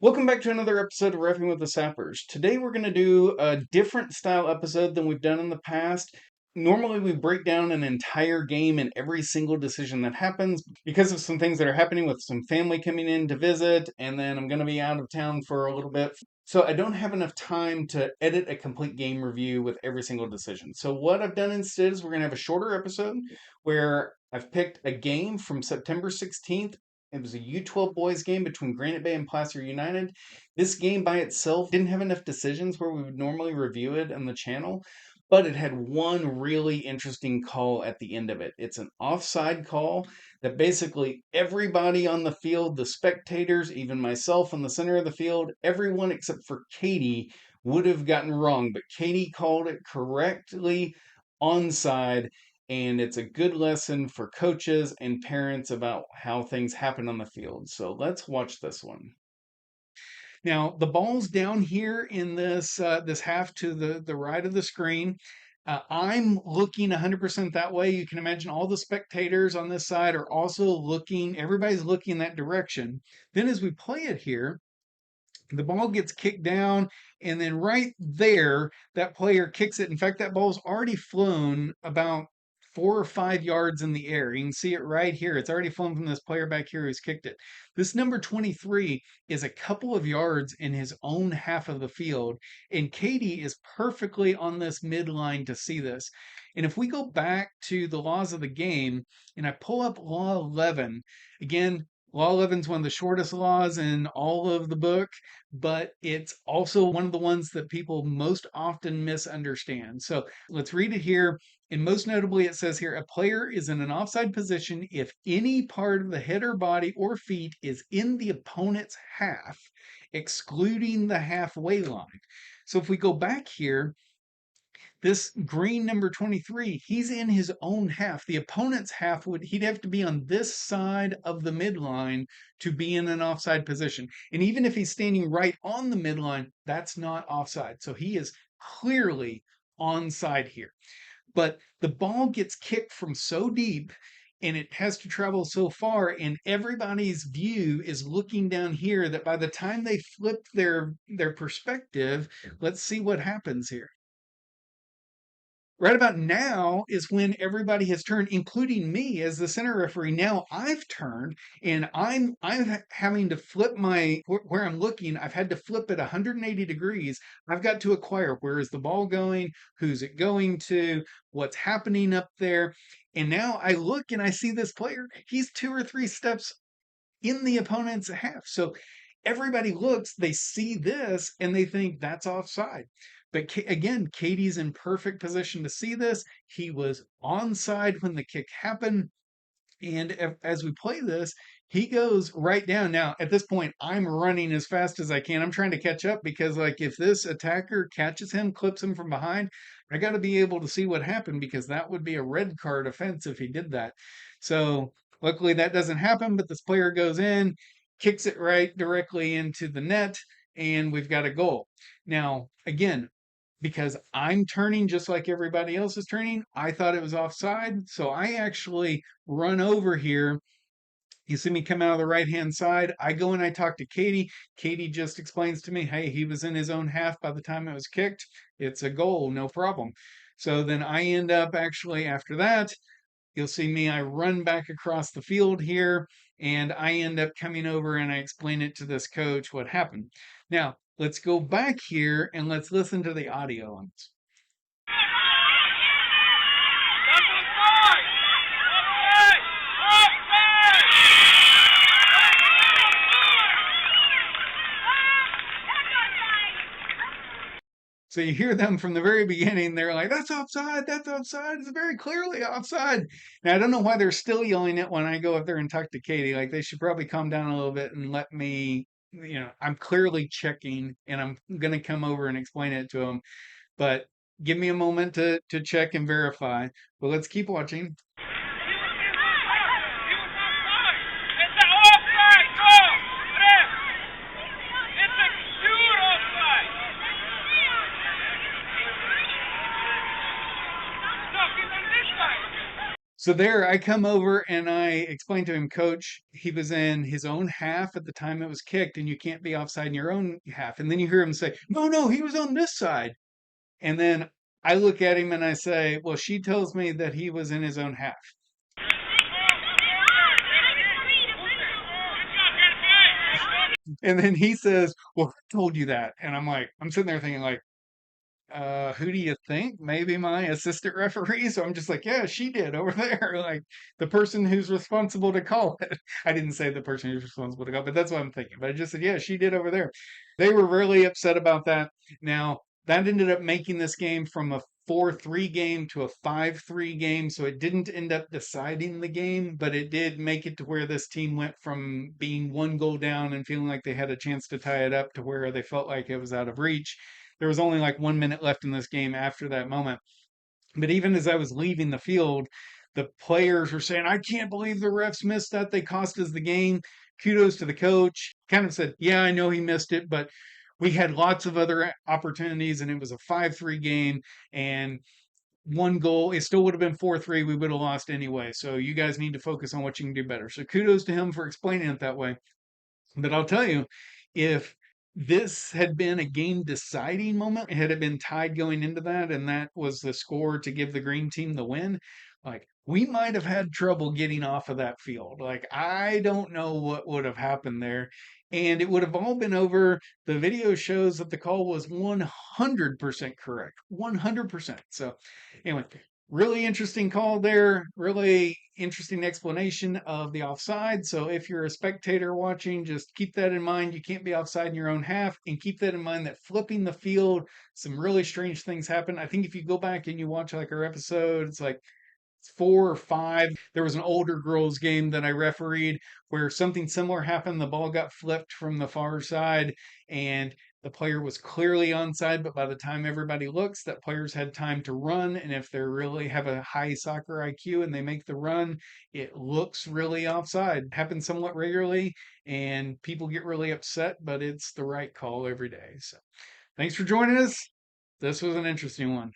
Welcome back to another episode of Reffing with the Sappers. Today we're going to do a different style episode than we've done in the past. Normally we break down an entire game and every single decision that happens because of some things that are happening with some family coming in to visit, and then I'm going to be out of town for a little bit. So I don't have enough time to edit a complete game review with every single decision. So what I've done instead is we're going to have a shorter episode where I've picked a game from September 16th. It was a U12 boys game between Granite Bay and Placer United. This game by itself didn't have enough decisions where we would normally review it on the channel, but it had one really interesting call at the end of it. It's an offside call that basically everybody on the field, the spectators, even myself in the center of the field, everyone except for Katie would have gotten wrong, but Katie called it correctly onside, and it's a good lesson for coaches and parents about how things happen on the field. So let's watch this one. Now the ball's down here in this half to the right of the screen. I'm looking 100% that way. You can imagine all the spectators on this side are also looking. Everybody's looking that direction. Then as we play it here, the ball gets kicked down, and then right there, that player kicks it. In fact, that ball's already flown about 4 or 5 yards in the air. You can see it right here. It's already flown from this player back here who's kicked it. This number 23 is a couple of yards in his own half of the field, and Katie is perfectly on this midline to see this. And if we go back to the laws of the game, and I pull up Law 11, again, Law 11 is one of the shortest laws in all of the book, but it's also one of the ones that people most often misunderstand. So let's read it here. And most notably, it says here, a player is in an offside position if any part of the head or body or feet is in the opponent's half, excluding the halfway line. So if we go back here, this green number 23, he's in his own half. The opponent's half he'd have to be on this side of the midline to be in an offside position. And even if he's standing right on the midline, that's not offside. So he is clearly onside here. But the ball gets kicked from so deep and it has to travel so far, and everybody's view is looking down here, that by the time they flip their perspective, let's see what happens here. Right about now is when everybody has turned, including me as the center referee. Now I've turned, and I'm having to flip where I'm looking. I've had to flip it 180 degrees. I've got to acquire, where is the ball going, who's it going to, what's happening up there. And now I look and I see this player. He's 2 or 3 steps in the opponent's half. So everybody looks, they see this, and they think that's offside. But again, Katie's in perfect position to see this. He was onside when the kick happened. And as we play this, he goes right down. Now, at this point, I'm running as fast as I can. I'm trying to catch up because, like, if this attacker catches him, clips him from behind, I got to be able to see what happened, because that would be a red card offense if he did that. So, luckily, that doesn't happen. But this player goes in, kicks it right directly into the net, and we've got a goal. Now, again, because I'm turning just like everybody else is turning, I thought it was offside. So I actually run over here. You see me come out of the right-hand side. I go and I talk to Katie. Katie just explains to me, hey, he was in his own half by the time it was kicked. It's a goal, no problem. So then I end up actually, after that, you'll see me, I run back across the field here, and I end up coming over and I explain it to this coach what happened. Now, let's go back here and let's listen to the audio on this. So you hear them from the very beginning. They're like, that's offside. That's offside. It's very clearly offside. Now, I don't know why they're still yelling it when I go up there and talk to Katie. Like, they should probably calm down a little bit and let me, I'm clearly checking, and I'm going to come over and explain it to them. But give me a moment to check and verify. But let's keep watching. So there, I come over and I explain to him, Coach, he was in his own half at the time it was kicked, and you can't be offside in your own half. And then you hear him say, No, no, he was on this side. And then I look at him and I say, Well, she tells me that he was in his own half. And then he says, Well, who told you that? And I'm sitting there thinking, like, who do you think? Maybe my assistant referee. So I'm just like, yeah, she did over there. Like the person who's responsible to call it. I didn't say the person who's responsible to call, but that's what I'm thinking. But I just said, yeah, she did over there. They were really upset about that. Now, that ended up making this game from a 4-3 game to a 5-3 game. So it didn't end up deciding the game, but it did make it to where this team went from being one goal down and feeling like they had a chance to tie it up to where they felt like it was out of reach. There was only like 1 minute left in this game after that moment. But even as I was leaving the field, the players were saying, I can't believe the refs missed that. They cost us the game. Kudos to the coach. Kind of said, yeah, I know he missed it, but we had lots of other opportunities and it was a 5-3 game and one goal. It still would have been 4-3. We would have lost anyway. So you guys need to focus on what you can do better. So kudos to him for explaining it that way. But I'll tell you, if this had been a game deciding moment, had it been tied going into that, and that was the score to give the green team the win, like we might have had trouble getting off of that field. Like I don't know what would have happened there. And it would have all been over. The video shows that the call was 100% correct. 100%. So, anyway, really interesting call there. Really interesting explanation of the offside. So if you're a spectator watching, just keep that in mind. You can't be offside in your own half, and keep that in mind that flipping the field, some really strange things happen. I think if you go back and you watch like our episode, it's like 4 or 5. There was an older girls game that I refereed where something similar happened. The ball got flipped from the far side and the player was clearly onside, but by the time everybody looks, that players had time to run. And if they really have a high soccer IQ and they make the run, it looks really offside. It happens somewhat regularly and people get really upset, but it's the right call every day. So thanks for joining us. This was an interesting one.